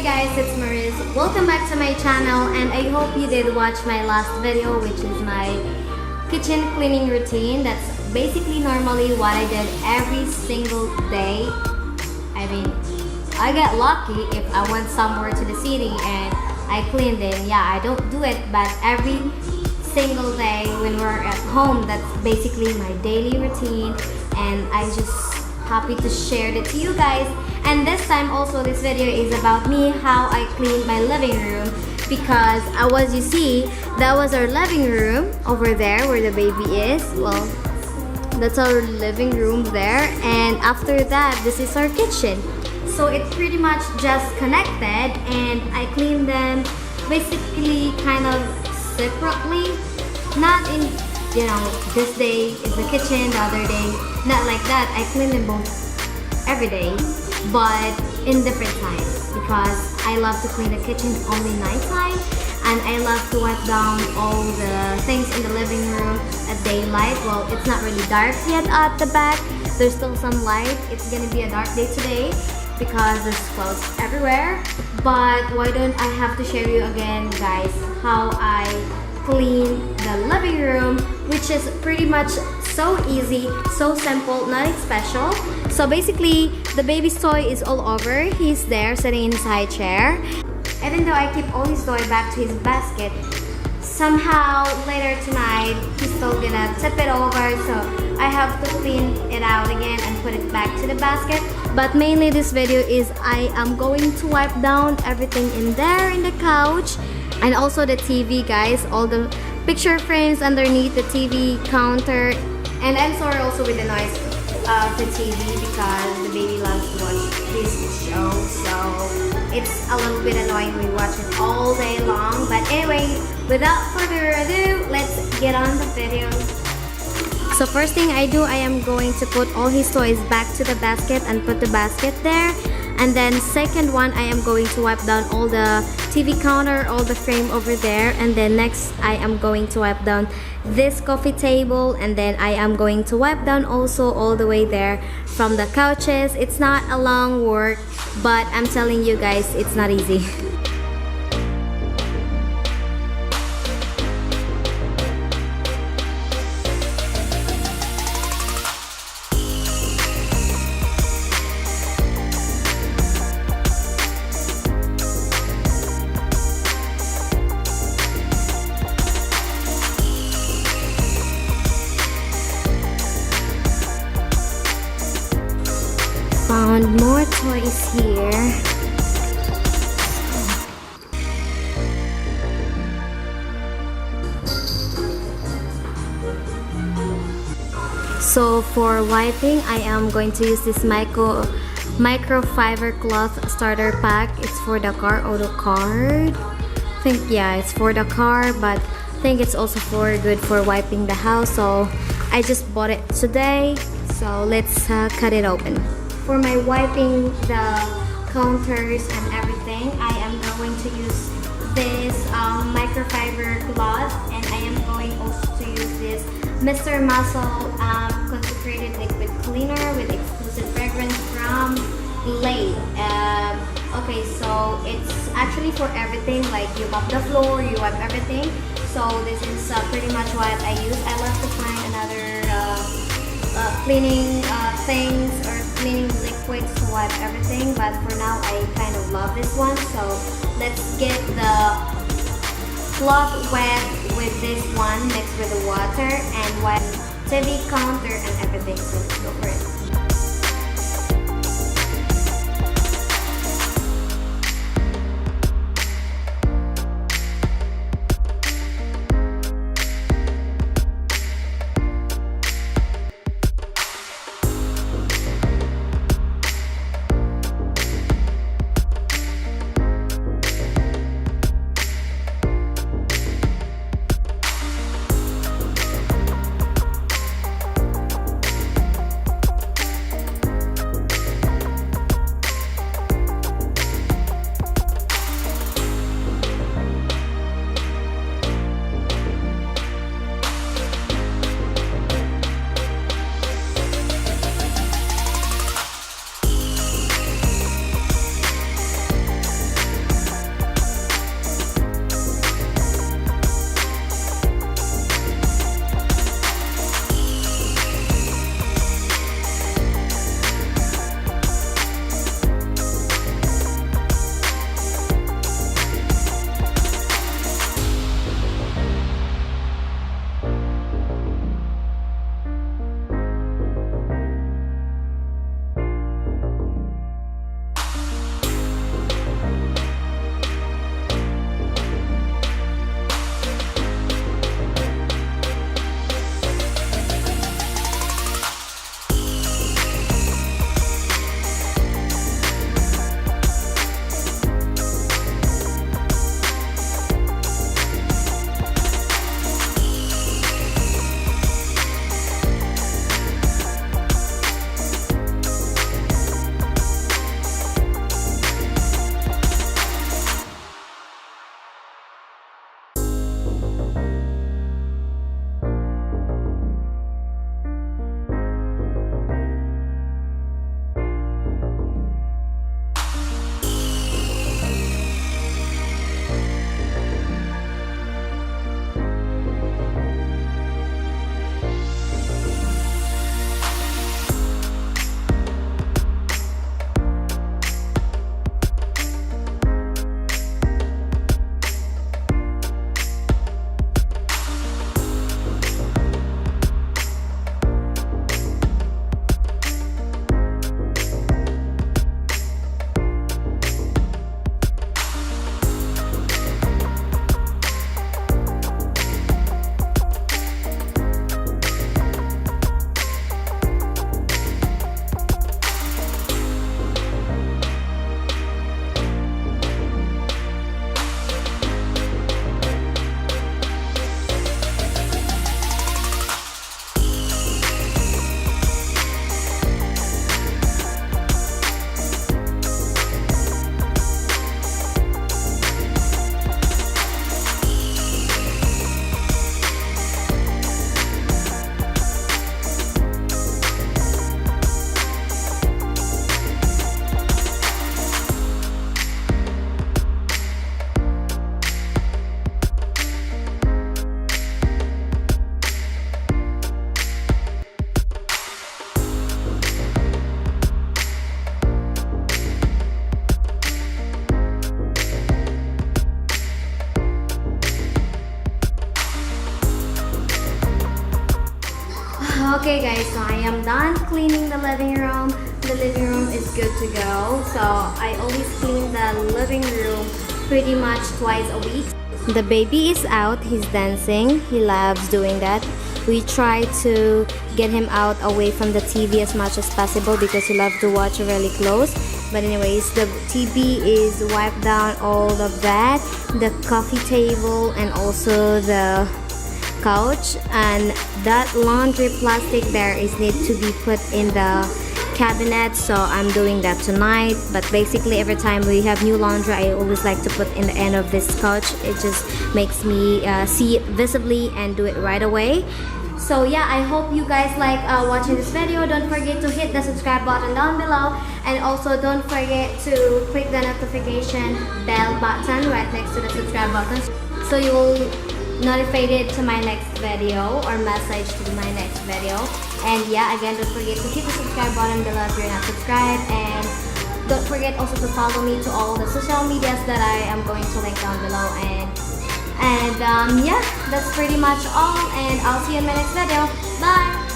Hey guys, it's Maris. Welcome back to my channel, and I hope you did watch my last video, which is my kitchen cleaning routine. That's basically normally what I did every single day. I mean, I get lucky if I went somewhere to the city and I cleaned it. Yeah, I don't do it, but every single day when we're at home, that's basically my daily routine, and I'm just happy to share it to you guys. And this time also, this video is about me, how I clean my living room, because you see, that was our living room over there where the baby is. Well, that's our living room there, and after that, this is our kitchen. So it's pretty much just connected, and I clean them basically kind of separately, not in, you know, this day is the kitchen, the other day not like that. I clean them both every day, but in different times, because I love to clean the kitchen only nighttime, and I love to wipe down all the things in the living room at daylight. Well, it's not really dark yet at the back, there's still some light. It's gonna be a dark day today because there's clouds everywhere. But why don't I have to share you again, guys, how I clean the living room, which is pretty much so easy, so simple, nothing special. So basically, the baby's toy is all over. He's there sitting in his high chair. Even though I keep all his toy back to his basket, somehow later tonight he's still gonna tip it over, so I have to clean it out again and put it back to the basket. But mainly this video is I am going to wipe down everything in there, in the couch, and also the TV, guys, all the picture frames underneath the TV counter. And I'm sorry also with the noise of the TV, because the baby loves to watch this show, so it's a little bit annoying. We watch it all day long. But anyway, without further ado, let's get on the video. So first thing I do, I am going to put all his toys back to the basket and put the basket there. And then second one, I am going to wipe down all the TV counter, all the frame over there. And then next, I am going to wipe down this coffee table. And then I am going to wipe down also all the way there from the couches. It's not a long work, but I'm telling you guys, it's not easy. Found more toys here. So for wiping, I am going to use this microfiber cloth starter pack. It's for the car, auto card. I think, yeah, it's for the car, but I think it's also good for wiping the house. So I just bought it today. So let's cut it open. For my wiping the counters and everything, I am going to use this microfiber cloth, and I am going also to use this Mr. Muscle concentrated liquid cleaner with exclusive fragrance from Glade. Okay, so it's actually for everything, like you mop the floor, you wipe everything. So this is pretty much what I use. I love to find another cleaning things or cleaning liquids to wipe everything, but for now I kind of love this one. So let's get the cloth wet with this one mixed with the water and wipe TV counter and everything. So let's go for it. Okay guys, so I am done cleaning the living room. The living room is good to go. So I always clean the living room pretty much twice a week. The baby is out, he's dancing. He loves doing that. We try to get him out away from the TV as much as possible because he loves to watch really close. But anyways, the TV is wiped down, all of that, the coffee table and also the couch, and that laundry plastic there is need to be put in the cabinet, so I'm doing that tonight. But basically every time we have new laundry, I always like to put in the end of this couch. It just makes me see it visibly and do it right away. So yeah, I hope you guys like watching this video. Don't forget to hit the subscribe button down below, and also don't forget to click the notification bell button right next to the subscribe button, so you will notified to my next video or message to my next video. And yeah, again, don't forget to hit the subscribe button below if you're not subscribed, and don't forget also to follow me to all the social medias that I am going to link down below. And yeah, that's pretty much all, and I'll see you in my next video. Bye.